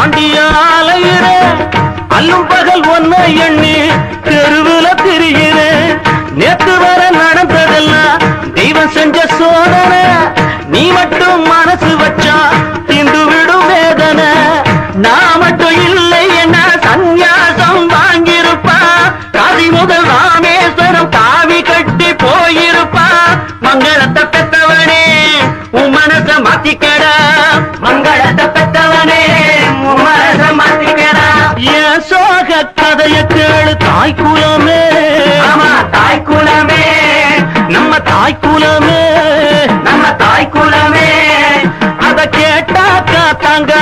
ஆண்டியாலையிற அல்லும் பகல் ஒன்ன எண்ணி தெருவுல திரிகிற நேத்து வர நடந்ததெல்லாம் தெய்வம் செஞ்ச சோதனை நீ மட்டும் மனசு வச்சா திண்டு விடும் வேதனை நான் மட்டும் இல்லை என்ன சந்நியாசம் வாங்கியிருப்பா காதி முதல் ராமேஸ்வரம் காவி கட்டி போயிருப்பா மங்களத்தை பெற்றவனே உன் மனச மாத்திக்கடா மங்களத்தை பெற்றவனே உன் மனச மாத்திக்கடா என் சோக கதைய கேளு தாய் குலமே ஆமா தாய் குலமே நம்ம தாய் குலமே நம்ம தாய் குலமே அத கேட்டாக்கா தங்க